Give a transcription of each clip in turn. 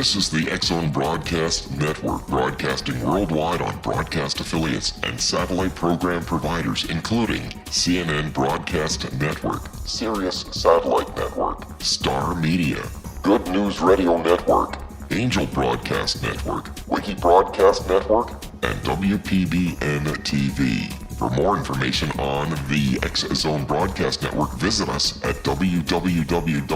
This is the X-Zone Broadcast Network, broadcasting worldwide on broadcast affiliates and satellite program providers, including CNN Broadcast Network, Sirius Satellite Network, Star Media, Good News Radio Network, Angel Broadcast Network, Wiki Broadcast Network, and WPBN TV. For more information on the X-Zone Broadcast Network, visit us at www.xzbn.net.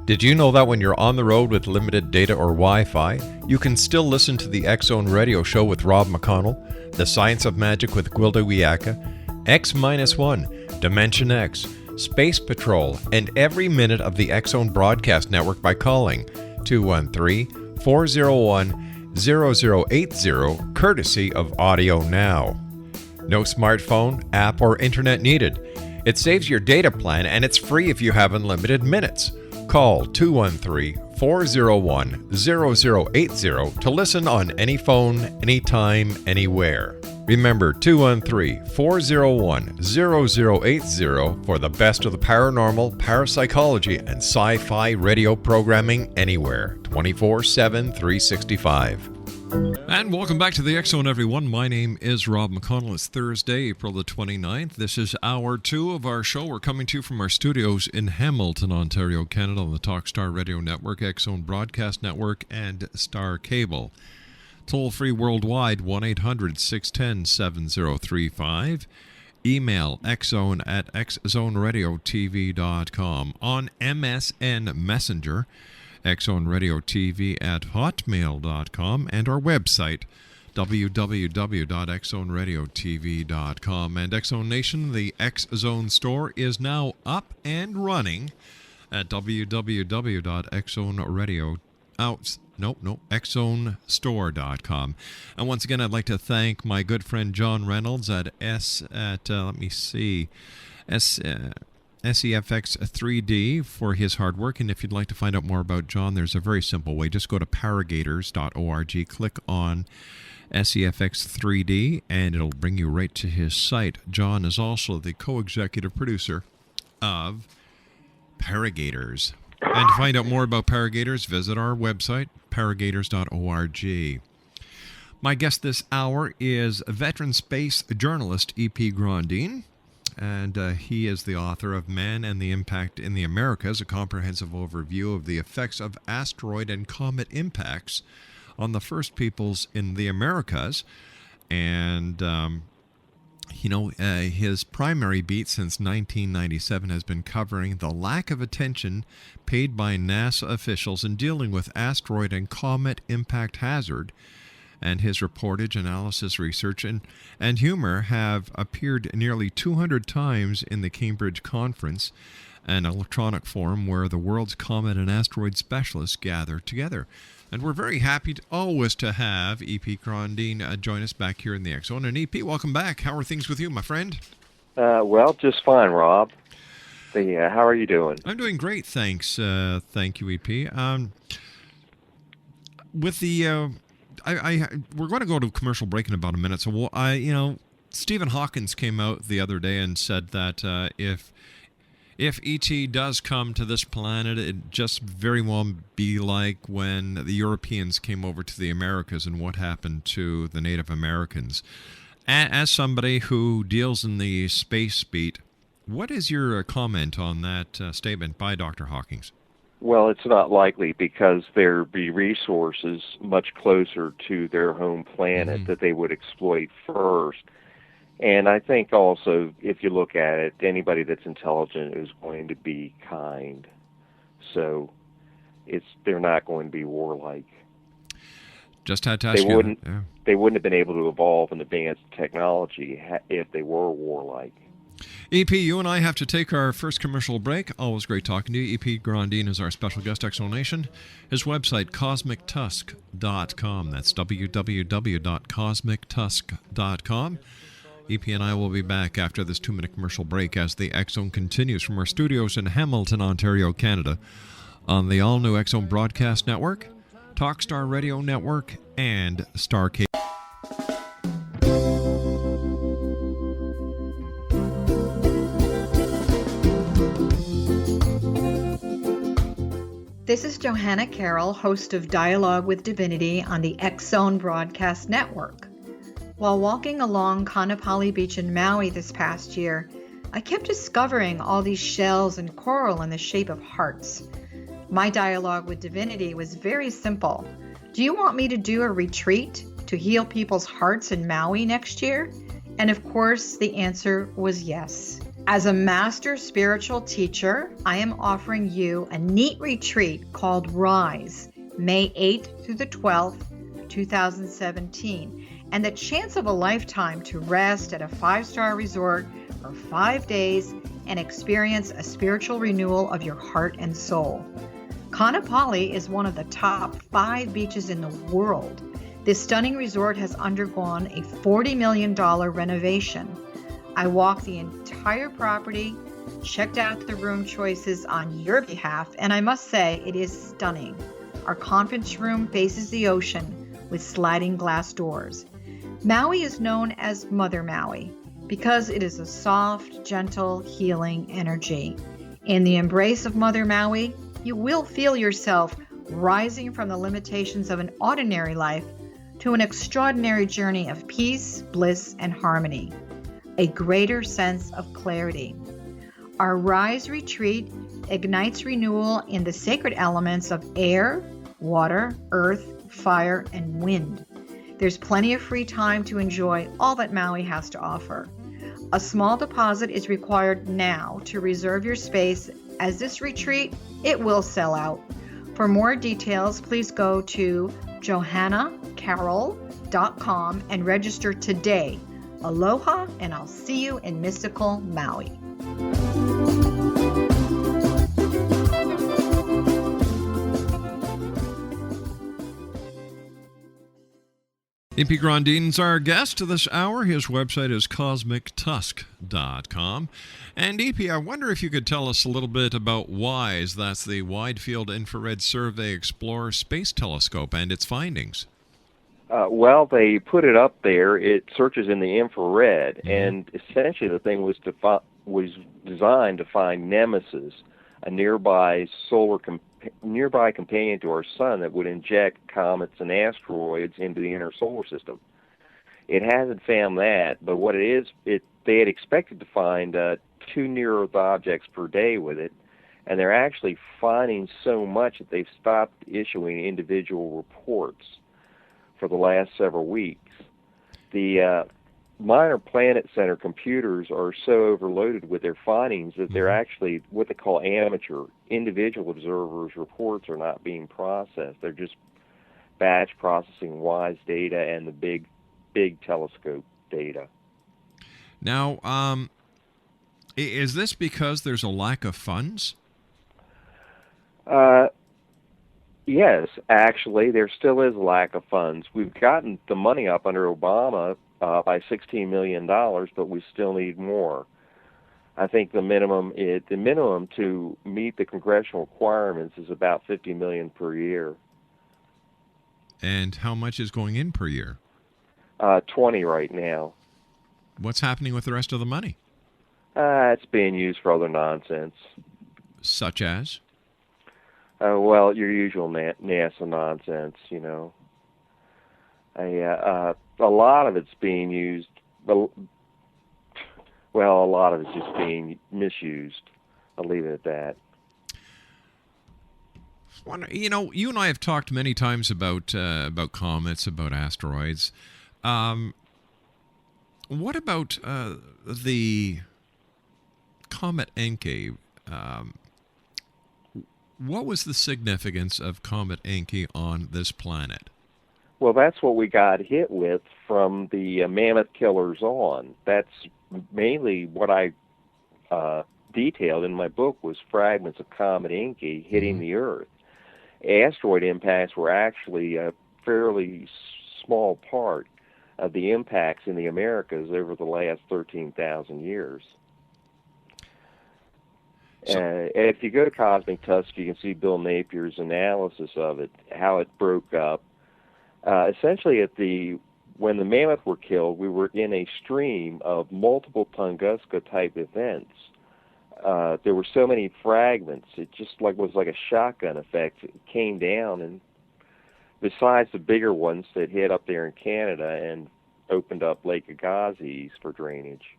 Did you know that when you're on the road with limited data or Wi-Fi, you can still listen to the X-Zone Radio Show with Rob McConnell, The Science of Magic with Gwilda Wiyaka, X-1, Dimension X, Space Patrol, and every minute of the X-Zone Broadcast Network by calling 213-401-0080, courtesy of Audio Now. No smartphone, app, or internet needed. It saves your data plan, and it's free if you have unlimited minutes. Call 213-401-0080 to listen on any phone, anytime, anywhere. Remember, 213-401-0080 for the best of the paranormal, parapsychology, and sci-fi radio programming anywhere, 24/7, 365. And welcome back to the X-Zone, everyone. My name is Rob McConnell. It's Thursday, April the 29th. This is hour 2 of our show. We're coming to you from our studios in Hamilton, Ontario, Canada, on the Talkstar Radio Network, X-Zone Broadcast Network, and Star Cable. Toll-free worldwide, 1-800-610-7035. Email xzone@xzoneradiotv.com. On MSN Messenger, xzoneradiotv@hotmail.com, and our website, www.xzoneradiotv.com. And X-Zone Nation, the X-Zone store is now up and running at xzonestore.com. And once again, I'd like to thank my good friend John Reynolds at SEFX 3D for his hard work. And if you'd like to find out more about John, there's a very simple way. Just go to paragators.org, click on SEFX 3D, and it'll bring you right to his site. John is also the co-executive producer of Paragators. And to find out more about Paragators, visit our website, paragators.org. My guest this hour is veteran space journalist E.P. Grondine, and he is the author of Man and the Impact in the Americas, a comprehensive overview of the effects of asteroid and comet impacts on the first peoples in the Americas. And his primary beat since 1997 has been covering the lack of attention paid by NASA officials in dealing with asteroid and comet impact hazard. And his reportage, analysis, research, and humor have appeared nearly 200 times in the Cambridge Conference, an electronic forum where the world's comet and asteroid specialists gather together. And we're very happy always to have E.P. Grondine join us back here in the X-Zone. And E.P., welcome back. How are things with you, my friend? Well, just fine, Rob. How are you doing? I'm doing great, thanks. Thank you, E.P. With the... we're going to go to a commercial break in about a minute. So, Stephen Hawking came out the other day and said that if E.T. does come to this planet, it just very well be like when the Europeans came over to the Americas and what happened to the Native Americans. As somebody who deals in the space beat, what is your comment on that statement by Dr. Hawking? Well, it's not likely because there be resources much closer to their home planet that they would exploit first. And I think also, if you look at it, anybody that's intelligent is going to be kind. So they're not going to be warlike. Just had to ask you. They wouldn't have been able to evolve and advance technology if they were warlike. E.P., you and I have to take our first commercial break. Always great talking to you. E.P. Grondine is our special guest, X-Zone Nation. His website, cosmictusk.com. That's www.cosmictusk.com. EP and I will be back after this 2-minute commercial break as the X-Zone continues from our studios in Hamilton, Ontario, Canada, on the all-new X-Zone Broadcast Network, Talkstar Radio Network, and Starcade. This is Johanna Carroll, host of Dialogue with Divinity on the X-Zone Broadcast Network. While walking along Kaanapali Beach in Maui this past year, I kept discovering all these shells and coral in the shape of hearts. My dialogue with Divinity was very simple. Do you want me to do a retreat to heal people's hearts in Maui next year? And of course, the answer was yes. As a master spiritual teacher, I am offering you a neat retreat called Rise, May 8th through the 12th, 2017, and the chance of a lifetime to rest at a 5-star resort for 5 days and experience a spiritual renewal of your heart and soul. Kaanapali is one of the top 5 beaches in the world. This stunning resort has undergone a $40 million renovation. I walked the entire property, checked out the room choices on your behalf, and I must say it is stunning. Our conference room faces the ocean with sliding glass doors. Maui is known as Mother Maui because it is a soft, gentle, healing energy. In the embrace of Mother Maui, you will feel yourself rising from the limitations of an ordinary life to an extraordinary journey of peace, bliss, and harmony. A greater sense of clarity. Our Rise retreat ignites renewal in the sacred elements of air, water, earth, fire, and wind. There's plenty of free time to enjoy all that Maui has to offer. A small deposit is required now to reserve your space, as this retreat, it will sell out. For more details, please go to johannacarroll.com and register today. Aloha, and I'll see you in mystical Maui. E.P. Grondine's our guest this hour. His website is cosmictusk.com. And E.P., I wonder if you could tell us a little bit about WISE, that's the Wide Field Infrared Survey Explorer Space Telescope, and its findings. Well, they put it up there. It searches in the infrared, and essentially the thing was designed to find Nemesis, a nearby companion to our sun that would inject comets and asteroids into the inner solar system. It hasn't found that, but what it is, they had expected to find 2 near-Earth objects per day with it, and they're actually finding so much that they've stopped issuing individual reports for the last several weeks. The minor planet center computers are so overloaded with their findings that they're actually what they call amateur. Individual observers' reports are not being processed. They're just batch processing WISE data and the big telescope data. Now, is this because there's a lack of funds? Yes, actually, there still is a lack of funds. We've gotten the money up under Obama by $16 million, but we still need more. I think the minimum to meet the congressional requirements is about $50 million per year. And how much is going in per year? 20 right now. What's happening with the rest of the money? It's being used for other nonsense. Such as? Well, your usual NASA nonsense, you know. A lot of it's being used, a lot of it's just being misused. I'll leave it at that. You know, you and I have talked many times about comets, about asteroids. What about the Comet Encke? What was the significance of Comet Encke on this planet? Well, that's what we got hit with from the mammoth killers on. That's mainly what I detailed in my book was fragments of Comet Encke hitting the Earth. Asteroid impacts were actually a fairly small part of the impacts in the Americas over the last 13,000 years. If you go to Cosmic Tusk, you can see Bill Napier's analysis of it, how it broke up. Essentially, when the mammoth were killed, we were in a stream of multiple Tunguska-type events. There were so many fragments, it just was like a shotgun effect. It came down, and besides the bigger ones that hit up there in Canada and opened up Lake Agassiz for drainage.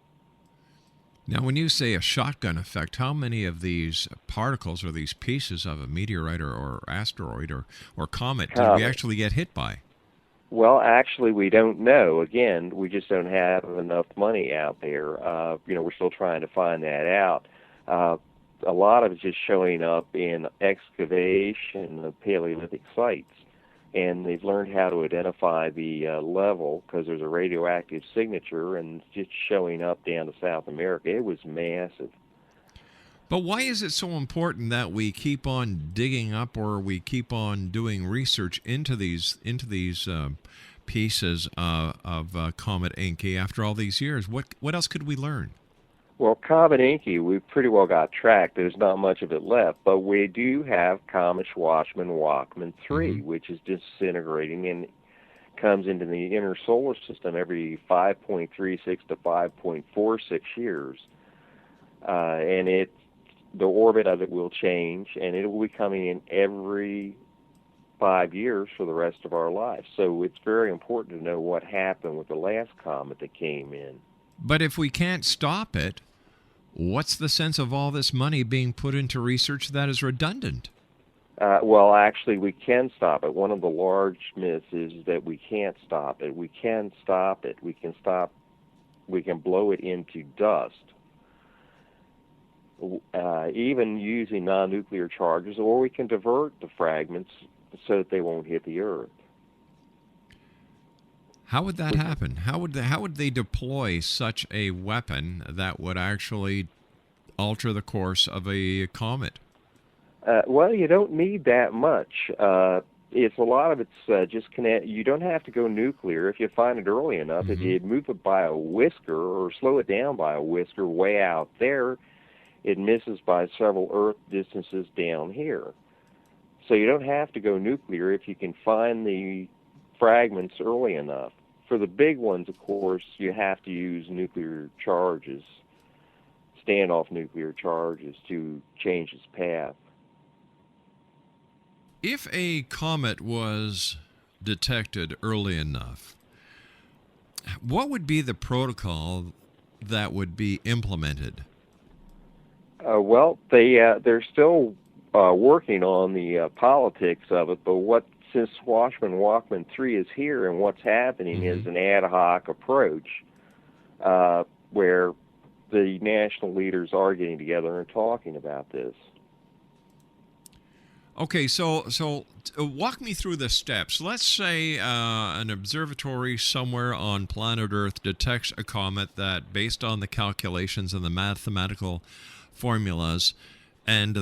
Now, when you say a shotgun effect, how many of these particles or these pieces of a meteorite or asteroid or comet did we actually get hit by? Well, actually, we don't know. Again, we just don't have enough money out there. We're still trying to find that out. A lot of it's just showing up in excavation of Paleolithic sites, and they've learned how to identify the level because there's a radioactive signature, and it's just showing up down to South America. It was massive. But why is it so important that we keep on digging up, or we keep on doing research into these pieces of Comet Encke after all these years? What else could we learn? Well, Comet Encke, we've pretty well got tracked. There's not much of it left, but we do have Comet Schwarzmann-Wachmann 3, which is disintegrating and comes into the inner solar system every 5.36 to 5.46 years. And the orbit of it will change, and it will be coming in every 5 years for the rest of our lives. So it's very important to know what happened with the last comet that came in. But if we can't stop it, what's the sense of all this money being put into research that is redundant? Well, actually, we can stop it. One of the large myths is that we can't stop it. We can stop it. We can blow it into dust. Even using non-nuclear charges, or we can divert the fragments so that they won't hit the Earth. How would that happen? How would they deploy such a weapon that would actually alter the course of a comet? Well, you don't need that much. It's a lot of it's just connect. You don't have to go nuclear if you find it early enough. If you move it by a whisker or slow it down by a whisker way out there, it misses by several Earth distances down here. So you don't have to go nuclear if you can find the fragments early enough. For the big ones, of course, you have to use nuclear charges, standoff nuclear charges, to change its path. If a comet was detected early enough, what would be the protocol that would be implemented? Well, they're still working on the politics of it, but since Schwarzmann-Wachmann 3 is here, and what's happening is an ad hoc approach where the national leaders are getting together and talking about this. Okay, so walk me through the steps. Let's say an observatory somewhere on planet Earth detects a comet that, based on the calculations and the mathematical formulas and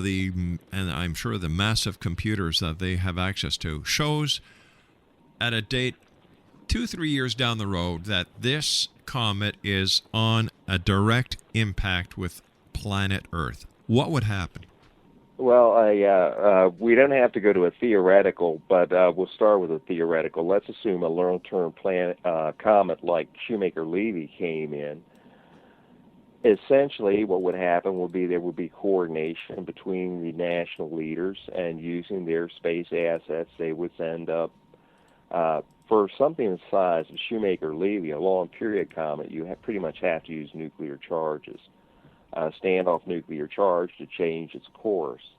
I'm sure the massive computers that they have access to, shows at a date 2-3 years down the road that this comet is on a direct impact with planet Earth. What would happen? Well, we don't have to go to a theoretical, but we'll start with a theoretical. Let's assume a long-term comet like Shoemaker-Levy came in. Essentially, what would happen would be there would be coordination between the national leaders, and using their space assets, they would send up, for something the size of Shoemaker-Levy, a long-period comet, you pretty much have to use nuclear charges. Standoff nuclear charge to change its course.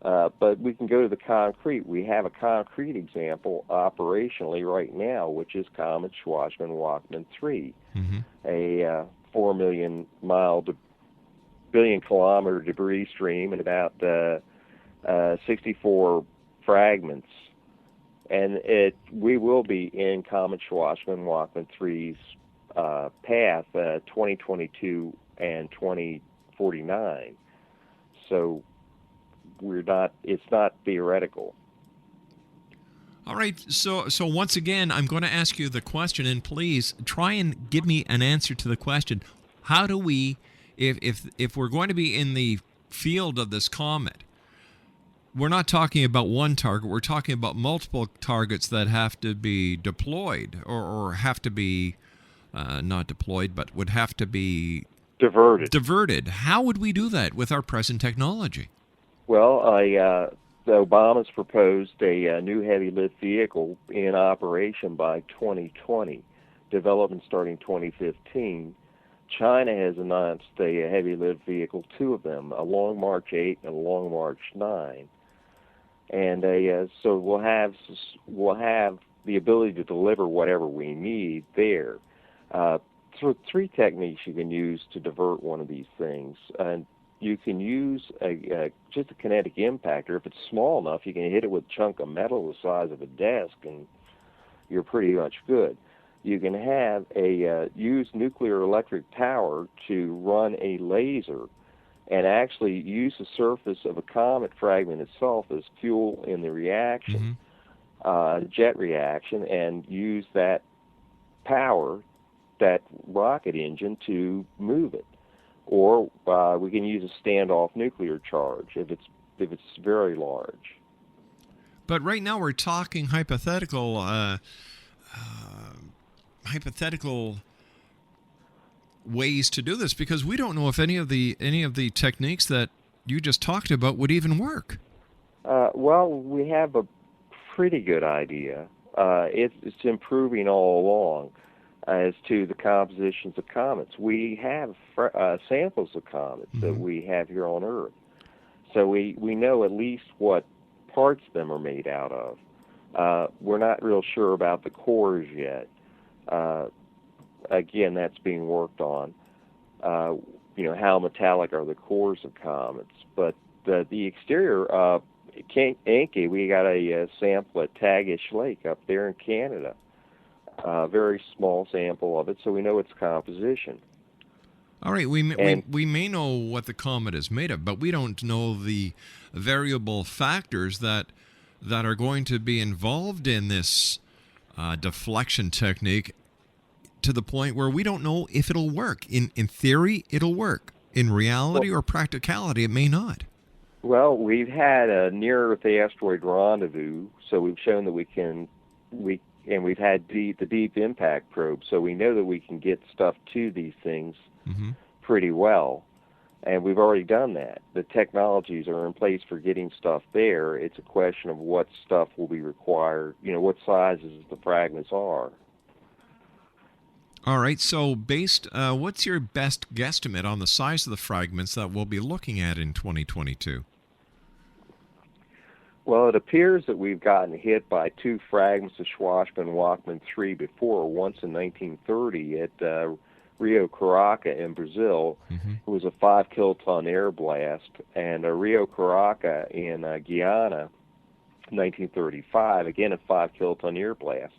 But we can go to the concrete. We have a concrete example operationally right now, which is Comet Schwarzmann-Wachmann 3, a 4 million billion kilometer debris stream and about 64 fragments. And we will be in Comet Schwarzmann-Wachmann 3's path 2022 and 2049. So it's not theoretical. All right, so once again, I'm going to ask you the question, and please try and give me an answer to the question. How do we, if we're going to be in the field of this comet, we're not talking about one target. We're talking about multiple targets that have to be deployed or have to be not deployed, but would have to be diverted. How would we do that with our present technology? Well, the Obama's proposed a new heavy lift vehicle in operation by 2020, development starting 2015. China has announced a heavy lift vehicle, two of them, a Long March 8 and a Long March 9. And so we'll have the ability to deliver whatever we need there. Three techniques you can use to divert one of these things. And you can use just a kinetic impactor. If it's small enough, you can hit it with a chunk of metal the size of a desk, and you're pretty much good. You can have use nuclear electric power to run a laser and actually use the surface of a comet fragment itself as fuel in the reaction, jet reaction, and use that power, that rocket engine, to move it. Or we can use a standoff nuclear charge if it's very large. But right now we're talking hypothetical ways to do this, because we don't know if any of the techniques that you just talked about would even work. Well, we have a pretty good idea. It's improving all along as to the compositions of comets. We have samples of comets that we have here on Earth, so we know at least what parts of them are made out of. We're not real sure about the cores yet. Again, that's being worked on. How metallic are the cores of comets? But the exterior, Encke, we got a sample at Tagish Lake up there in Canada. A very small sample of it, so we know its composition. All right, we may know what the comet is made of, but we don't know the variable factors that are going to be involved in this deflection technique, to the point where we don't know if it'll work. In theory, it'll work. In reality or practicality, it may not. Well, we've had a near-Earth asteroid rendezvous, so we've shown that and we've had the deep impact probe, so we know that we can get stuff to these things pretty well, and we've already done that. The technologies are in place for getting stuff there. It's a question of what stuff will be required, what sizes the fragments are. All right, so what's your best guesstimate on the size of the fragments that we'll be looking at in 2022? Well, it appears that we've gotten hit by two fragments of Schwarzmann-Wachmann 3 before, once in 1930 at Rio Cuarto in Brazil. It was a 5-kiloton air blast, and a Rio Cuarto in Guyana, 1935, again a 5-kiloton air blast.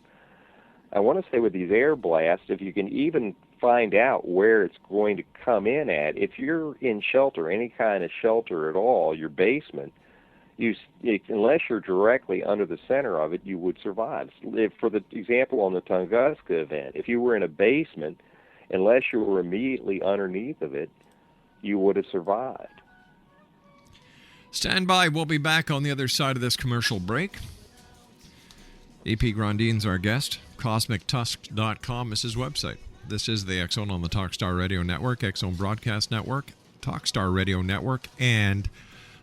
I want to say with these air blasts, if you can even find out where it's going to come in at, if you're in shelter, any kind of shelter at all, your basement, unless you're directly under the center of it, you would survive. For the example on the Tunguska event, if you were in a basement, unless you were immediately underneath of it, you would have survived. Stand by. We'll be back on the other side of this commercial break. E.P. Grondine's our guest. CosmicTusk.com is his website. This is the X Zone on the Talkstar Radio Network, X Zone Broadcast Network, Talkstar Radio Network, and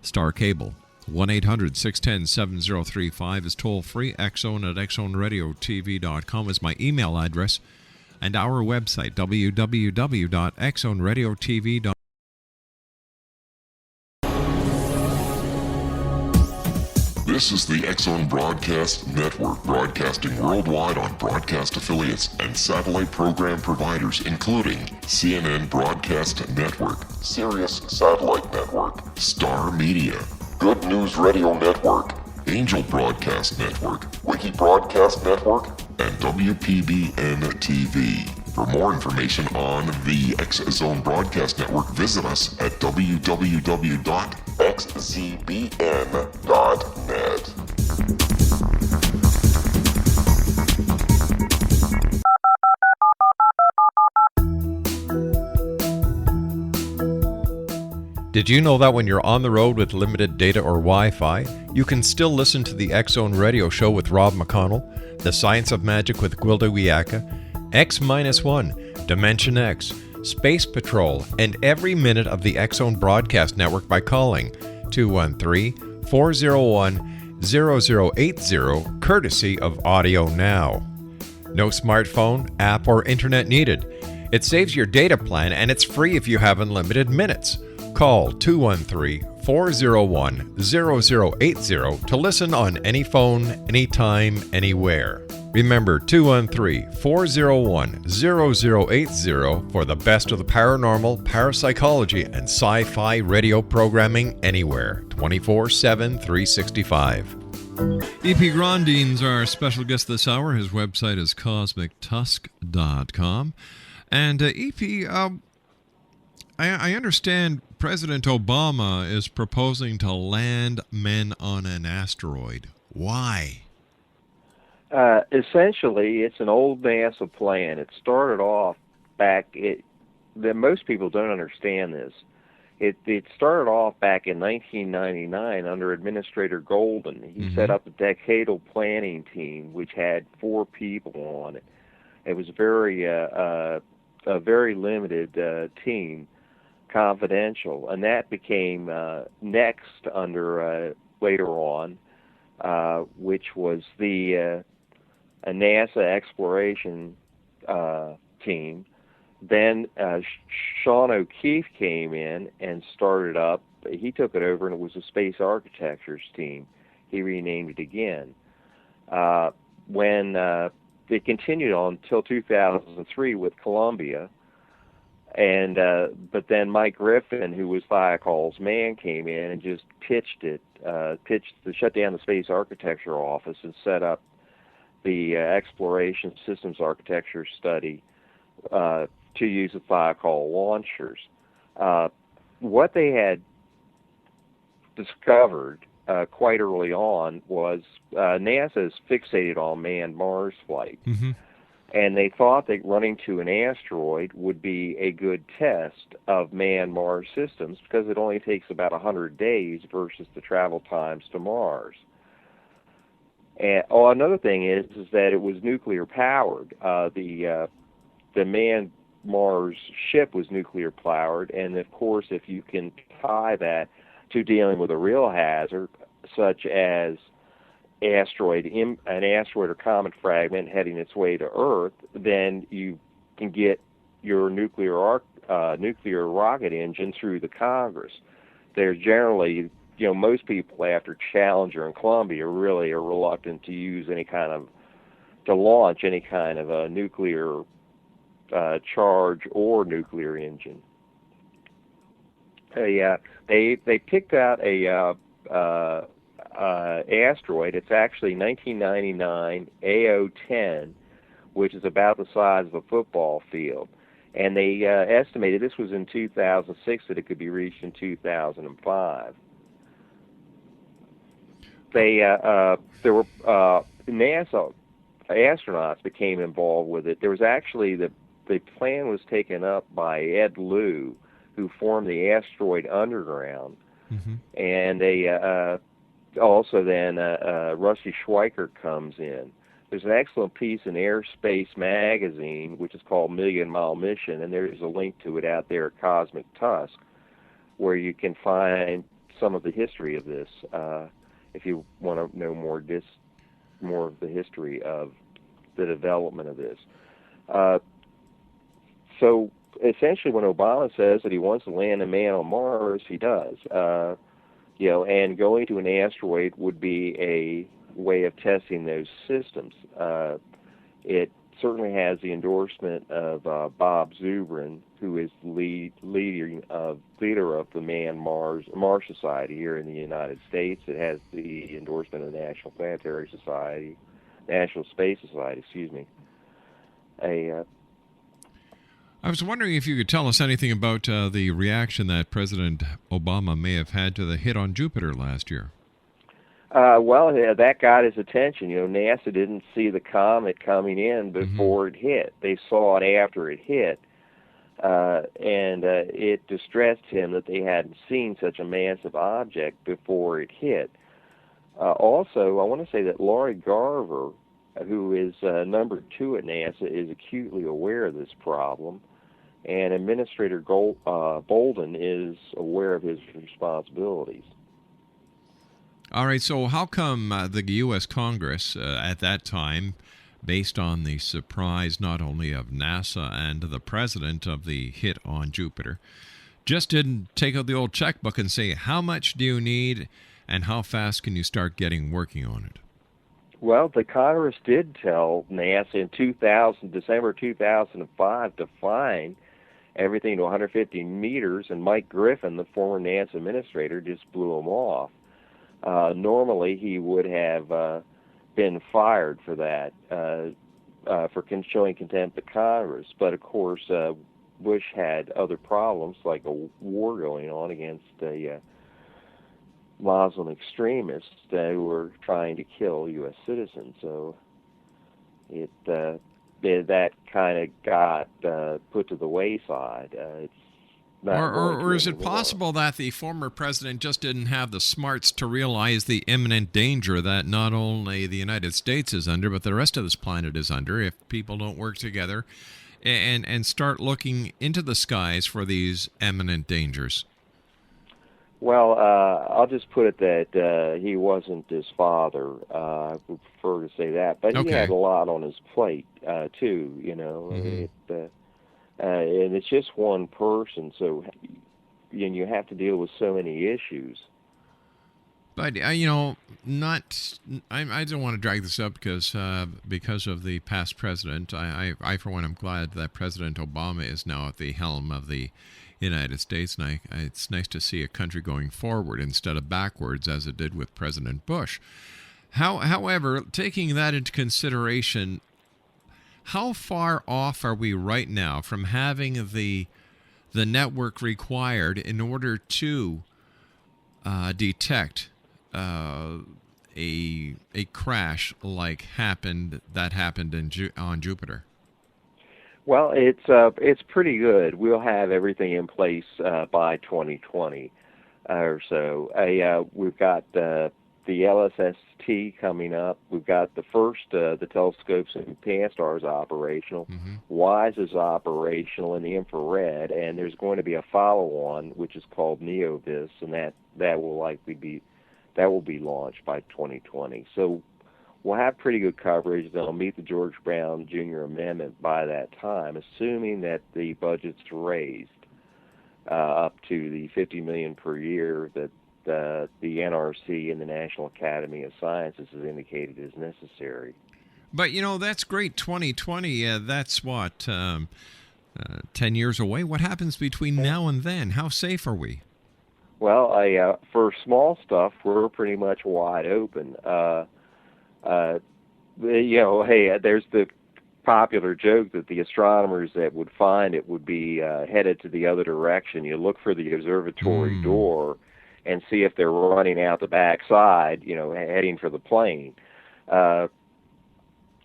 Star Cable. 1-800-610-7035 is toll-free. X Zone at xzoneradiotv.com is my email address. And our website, www.xzoneradiotv.com. This is the X Zone Broadcast Network, broadcasting worldwide on broadcast affiliates and satellite program providers, including CNN Broadcast Network, Sirius Satellite Network, Star Media, Good News Radio Network, Angel Broadcast Network, Wiki Broadcast Network, and WPBN TV. For more information on the X Zone Broadcast Network, visit us at www.xzbn.net. Did you know that when you're on the road with limited data or Wi-Fi, you can still listen to the X-Zone Radio Show with Rob McConnell, The Science of Magic with Gwilda Wiyaka, X-1, Dimension X, Space Patrol, and every minute of the X-Zone Broadcast Network by calling 213-401-0080, courtesy of Audio Now. No smartphone, app, or internet needed. It saves your data plan and it's free if you have unlimited minutes. Call 213-401-0080 to listen on any phone, anytime, anywhere. Remember 213-401-0080 for the best of the paranormal, parapsychology, and sci-fi radio programming anywhere, 24/7, 365. E.P. Grondine's our special guest this hour. His website is cosmictusk.com. And E.P., I understand President Obama is proposing to land men on an asteroid. Why? Essentially, it's an old NASA plan. It started off most people don't understand this. It started off back in 1999 under Administrator Golden. He set up a decadal planning team, which had 4 people on it. It was a very limited team, confidential, and that became next under later on, which was the a NASA exploration team. Then Sean O'Keefe came in and started up. He took it over, and it was a space architectures team. He renamed it again. When it continued on until 2003 with Columbia, and but then Mike Griffin, who was Thiokol's man, came in and just pitched to shut down the space architecture office and set up the exploration systems architecture study to use the Thiokol launchers. What they had discovered quite early on was NASA is fixated on manned Mars flight. And they thought that running to an asteroid would be a good test of manned Mars systems because it only takes about 100 days versus the travel times to Mars. And another thing is that it was nuclear powered. The manned Mars ship was nuclear powered, and of course, if you can tie that to dealing with a real hazard, such as an asteroid or comet fragment heading its way to Earth, then you can get your nuclear rocket engine through the Congress. There's generally, most people after Challenger and Columbia really are reluctant to launch any kind of a nuclear charge or nuclear engine. They picked out a asteroid. It's actually 1999 AO10, which is about the size of a football field. And they estimated, this was in 2006, that it could be reached in 2005. There were NASA astronauts became involved with it. There was actually the plan was taken up by Ed Lu, who formed the Asteroid Underground, and they also then Rusty Schweiker comes in. There's an excellent piece in Airspace magazine, which is called Million Mile Mission, and there's a link to it out there at Cosmic Tusk, where you can find some of the history of this, if you want to know more of the history of the development of this. So essentially, when Obama says that he wants to land a man on Mars, he does. And going to an asteroid would be a way of testing those systems. It certainly has the endorsement of Bob Zubrin, who is leader of the Manned Mars Society here in the United States. It has the endorsement of the National Space Society. Excuse me. I was wondering if you could tell us anything about the reaction that President Obama may have had to the hit on Jupiter last year. That got his attention. NASA didn't see the comet coming in before it hit. They saw it after it hit. and it distressed him that they hadn't seen such a massive object before it hit. Also, I want to say that Laurie Garver, who is number 2 at NASA, is acutely aware of this problem, and Administrator Bolden is aware of his responsibilities. All right, so how come the U.S. Congress at that time, based on the surprise not only of NASA and the president of the hit on Jupiter, just didn't take out the old checkbook and say, how much do you need and how fast can you start working on it? Well, the Congress did tell NASA in December 2005 to fine everything to 150 meters, and Mike Griffin, the former NASA administrator, just blew him off. Normally, he would have been fired for that, for showing contempt to Congress. But, of course, Bush had other problems, like a war going on against a Muslim extremists who were trying to kill U.S. citizens. So that kind of got put to the wayside. It's not or is it possible that the former president just didn't have the smarts to realize the imminent danger that not only the United States is under, but the rest of this planet is under if people don't work together and start looking into the skies for these imminent dangers? Well, I'll just put it that he wasn't his father. I would prefer to say that. But he had a lot on his plate, too, you know. Mm-hmm. And it's just one person, so you have to deal with so many issues. But, I don't want to drag this up because of the past president. I, for one, am glad that President Obama is now at the helm of the United States, and it's nice to see a country going forward instead of backwards as it did with President Bush. However, taking that into consideration, how far off are we right now from having the network required in order to detect a crash like happened on Jupiter? Well, it's pretty good. We'll have everything in place by 2020 or so. We've got the LSST coming up. We've got the first the telescopes in Pan-STARRS operational. Mm-hmm. WISE is operational in the infrared, and there's going to be a follow-on which is called NEOVIS, and that will be launched by 2020. So we'll have pretty good coverage. They'll meet the George Brown Jr. Amendment by that time, assuming that the budget's raised up to the $50 million per year that the NRC and the National Academy of Sciences has indicated is necessary. But, that's great. 2020, that's what, 10 years away? What happens between now and then? How safe are we? Well, for small stuff, we're pretty much wide open. There's the popular joke that the astronomers that would find it would be headed to the other direction. You look for the observatory door and see if they're running out the back side, heading for the plane. But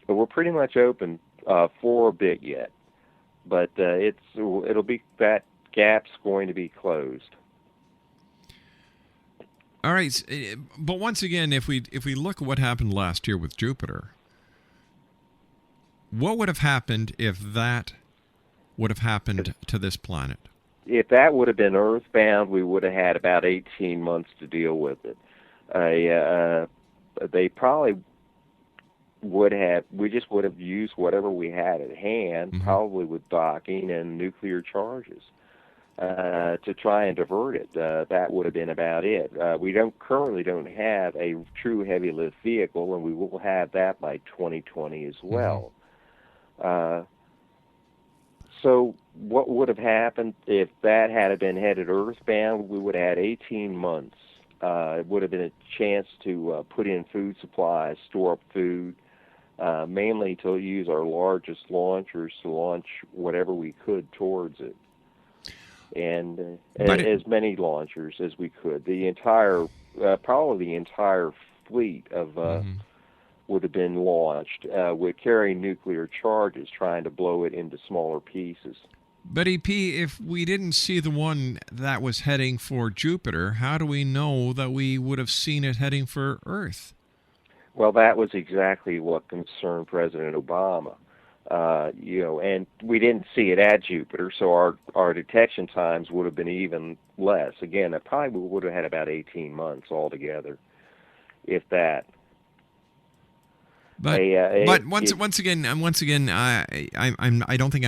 we're pretty much open for a bit yet. But that gap's going to be closed. All right, but once again, if we look at what happened last year with Jupiter, what would have happened if that would have happened to this planet? If that would have been earthbound, we would have had about 18 months to deal with it. They probably would have. We just would have used whatever we had at hand, mm-hmm. probably with docking and nuclear charges. To try and divert it. That would have been about it. We currently don't have a true heavy lift vehicle, and we will have that by 2020 as well. Mm-hmm. So what would have happened if that had been headed earthbound? We would have had 18 months. It would have been a chance to put in food supplies, store up food, mainly to use our largest launchers to launch whatever we could towards it. And as many launchers as we could. Probably the entire fleet of would have been launched with carrying nuclear charges, trying to blow it into smaller pieces. But EP, if we didn't see the one that was heading for Jupiter, how do we know that we would have seen it heading for Earth? Well, that was exactly what concerned President Obama. And we didn't see it at Jupiter, so our detection times would have been even less. Again, it probably would have had about 18 months altogether, if that. But once again, I don't think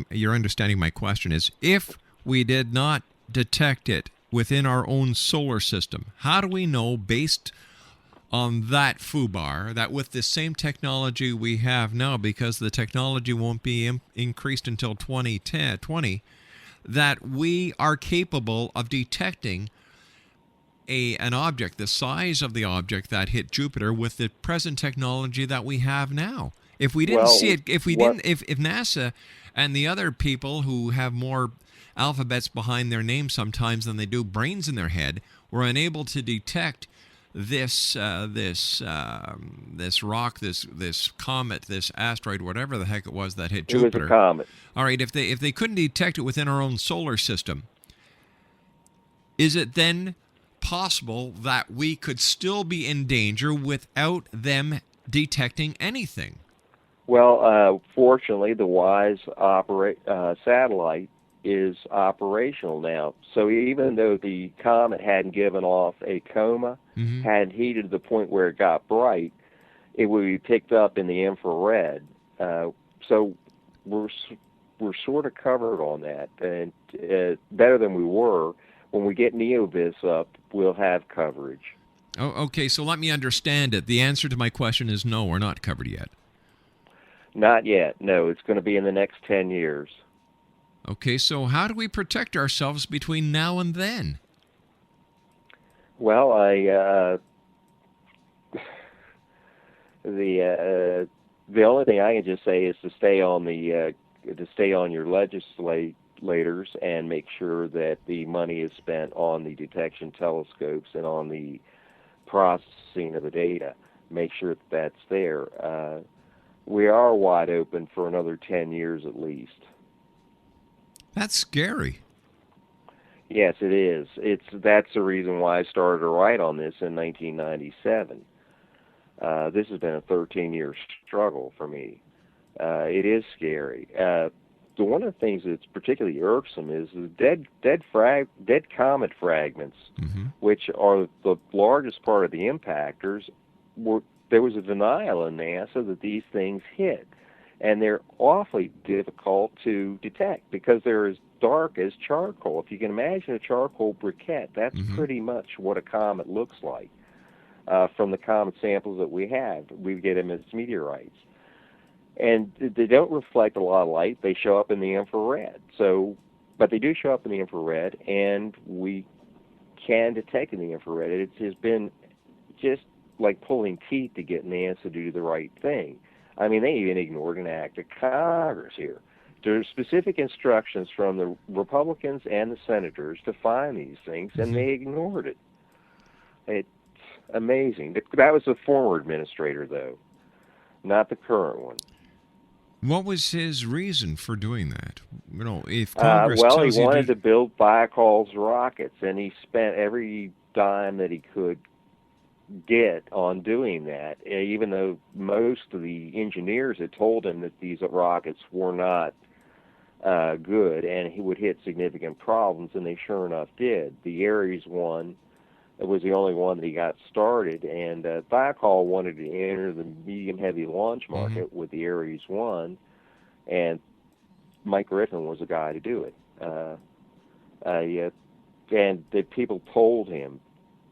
you're understanding my question. Is if we did not detect it within our own solar system, how do we know, based on that FUBAR, that with the same technology we have now, because the technology won't be increased until 2020, that we are capable of detecting an object, the size of the object that hit Jupiter, with the present technology that we have now? If we didn't see it, if NASA and the other people who have more alphabets behind their name sometimes than they do brains in their head were unable to detect this rock, this comet, this asteroid, whatever the heck it was that hit Jupiter. It was a comet. All right, if they couldn't detect it within our own solar system, is it then possible that we could still be in danger without them detecting anything? Well, fortunately, the WISE satellite is operational now. So even though the comet hadn't given off a coma, hadn't heated to the point where it got bright, it would be picked up in the infrared. So we're sort of covered on that, and better than we were. When we get NeoVis up, we'll have coverage. Oh, okay, so let me understand it. The answer to my question is no, we're not covered yet. Not yet. No, it's going to be in the next 10 years. Okay, so how do we protect ourselves between now and then? Well, the only thing I can just say is to stay on your legislators and make sure that the money is spent on the detection telescopes and on the processing of the data. Make sure that that's there. We are wide open for another 10 years at least. That's scary. Yes, it is. That's the reason why I started to write on this in 1997. This has been a 13-year struggle for me. It is scary. One of the things that's particularly irksome is the dead comet fragments, which are the largest part of the impactors. There was a denial in NASA that these things hit, and they're awfully difficult to detect because they're as dark as charcoal. If you can imagine a charcoal briquette, that's pretty much what a comet looks like. From the comet samples that we have, we get them as meteorites. And they don't reflect a lot of light. They show up in the infrared. But they do show up in the infrared, and we can detect in the infrared. It has been just like pulling teeth to get NASA to do the right thing. I mean, they even ignored an act of Congress here. There's specific instructions from the Republicans and the senators to find these things, and they ignored it. It's amazing. That was the former administrator, though, not the current one. What was his reason for doing that? If Congress he wanted to build Baikal's rockets, and he spent every dime that he could get on doing that, even though most of the engineers had told him that these rockets were not good and he would hit significant problems, and they sure enough did. The Ares one was the only one that he got started, and Baikal wanted to enter the medium-heavy launch market with the Ares one, and Mike Griffin was the guy to do it. And the people told him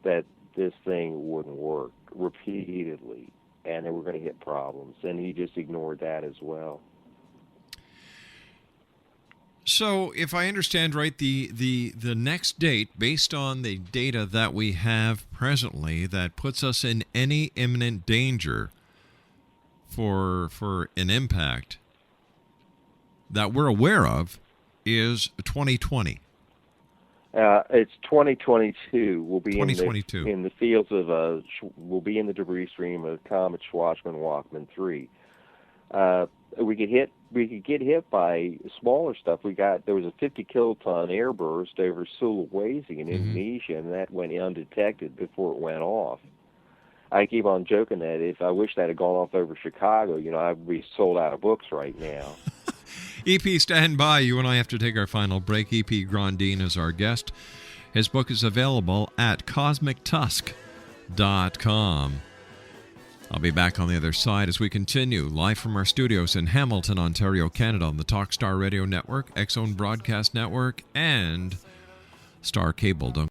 that this thing wouldn't work repeatedly, and they were going to hit problems, and he just ignored that as well. So, if I understand right, the next date, based on the data that we have presently, that puts us in any imminent danger for an impact that we're aware of, is 2020. It's 2022. We'll be 2022. in the fields of we'll be in the debris stream of Comet Schwarzmann-Wachmann 3. we could get hit by smaller stuff. There was a 50 kiloton airburst over Sulawesi in Indonesia, and that went undetected before it went off. I keep on joking that if I wish that had gone off over Chicago, I'd be sold out of books right now. EP, stand by. You and I have to take our final break. EP Grondine is our guest. His book is available at cosmictusk.com. I'll be back on the other side as we continue live from our studios in Hamilton, Ontario, Canada on the Talkstar Radio Network, X-Zone Broadcast Network, and Star Cable. Don't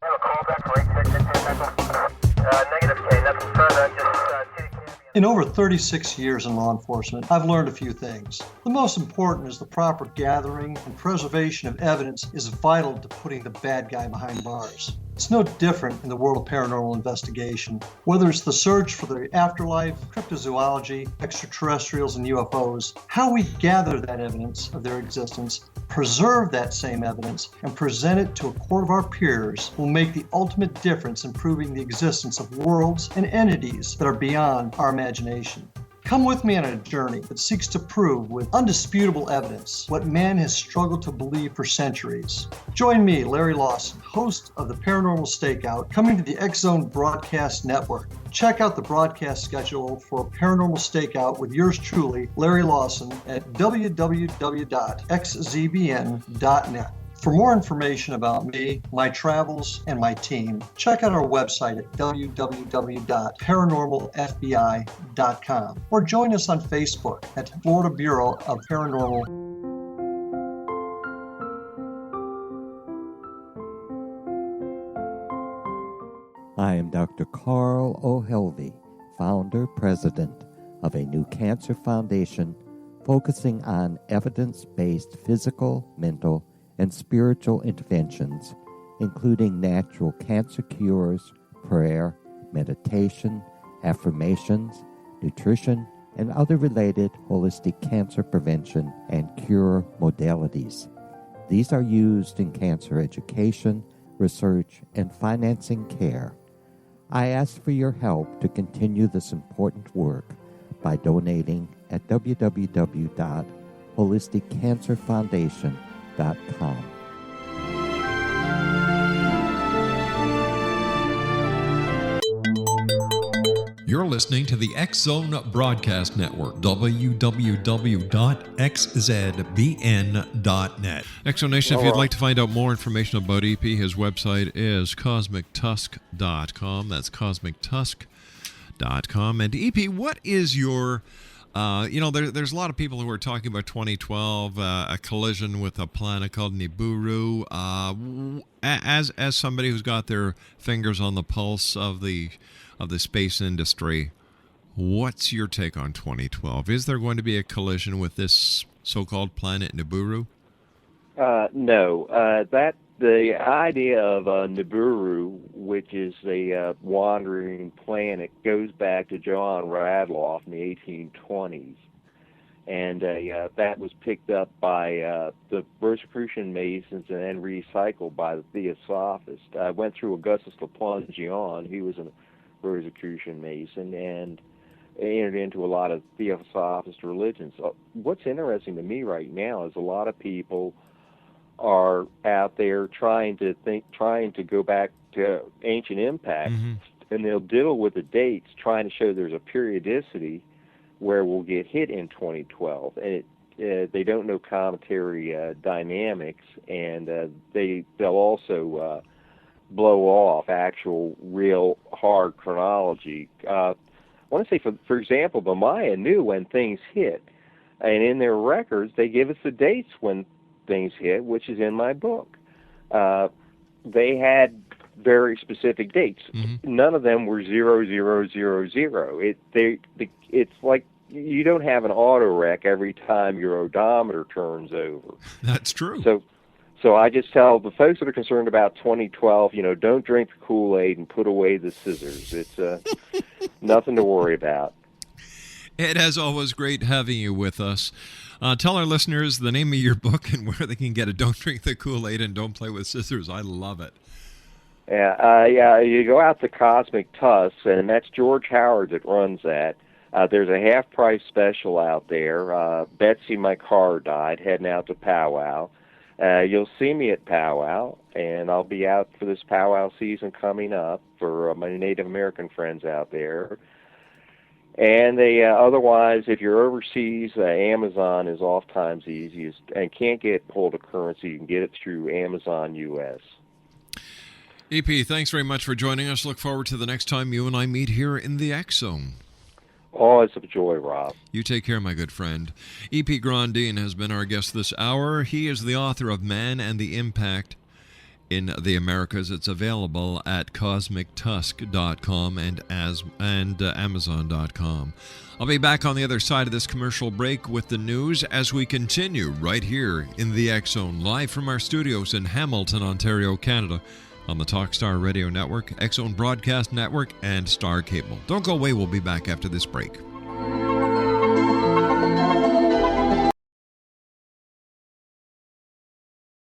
In over 36 years in law enforcement, I've learned a few things. The most important is the proper gathering and preservation of evidence is vital to putting the bad guy behind bars. It's no different in the world of paranormal investigation. Whether it's the search for the afterlife, cryptozoology, extraterrestrials, and UFOs, how we gather that evidence of their existence, preserve that same evidence, and present it to a court of our peers will make the ultimate difference in proving the existence of worlds and entities that are beyond our imagination. Come with me on a journey that seeks to prove with undisputable evidence what man has struggled to believe for centuries. Join me, Larry Lawson, host of the Paranormal Stakeout, coming to the X-Zone Broadcast Network. Check out the broadcast schedule for Paranormal Stakeout with yours truly, Larry Lawson, at www.xzbn.net. For more information about me, my travels, and my team, check out our website at www.paranormalfbi.com or join us on Facebook at Florida Bureau of Paranormal. I am Dr. Carl O'Helvey, founder, president of a new cancer foundation focusing on evidence-based physical, mental, and spiritual interventions, including natural cancer cures, prayer, meditation, affirmations, nutrition, and other related holistic cancer prevention and cure modalities. These are used in cancer education, research, and financing care. I ask for your help to continue this important work by donating at www.holisticcancerfoundation.com. You're listening to the X-Zone Broadcast Network, www.xzbn.net. X-Zone, if you'd like to find out more information about EP, his website is cosmictusk.com. That's cosmictusk.com. And EP, what is your... there's a lot of people who are talking about 2012, a collision with a planet called Nibiru. As somebody who's got their fingers on the pulse of the space industry, what's your take on 2012? Is there going to be a collision with this so-called planet Nibiru? No. The idea of Nibiru, which is a wandering planet, goes back to John Radloff in the 1820s. And that was picked up by the Rosicrucian Masons and then recycled by the Theosophists. I went through Augustus Laplangian, he was a Rosicrucian Mason, and entered into a lot of Theosophist religions. What's interesting to me right now is a lot of people are out there trying to go back to ancient impacts, and they'll diddle with the dates, trying to show there's a periodicity where we'll get hit in 2012, and they don't know cometary dynamics, and they'll also blow off actual, real, hard chronology. I want to say, for example, the Maya knew when things hit, and in their records they give us the dates when things hit, which is in my book. They had very specific dates. None of them were 0000. It's like you don't have an auto wreck every time your odometer turns over. That's true. So I just tell the folks that are concerned about 2012, don't drink the Kool-Aid and put away the scissors. It's nothing to worry about. Ed, as always, great having you with us. Tell our listeners the name of your book and where they can get it. Don't drink the Kool-Aid and don't play with scissors. I love it. Yeah, you go out to Cosmic Tusk, and that's George Howard that runs that. There's a half-price special out there. Betsy, my car, died, heading out to powwow. You'll see me at powwow, and I'll be out for this powwow season coming up for my Native American friends out there. And otherwise, if you're overseas, Amazon is oft-times easiest, and can't get hold of currency, you can get it through Amazon US. EP, thanks very much for joining us. Look forward to the next time you and I meet here in the X Zone. Always a joy, Rob. You take care, my good friend. EP Grondine has been our guest this hour. He is the author of Man and the Impact in the Americas. It's available at cosmictusk.com and Amazon.com. I'll be back on the other side of this commercial break with the news as we continue right here in the X Zone, live from our studios in Hamilton, Ontario, Canada, on the Talkstar Radio Network, X Zone Broadcast Network, and Star Cable. Don't go away. We'll be back after this break.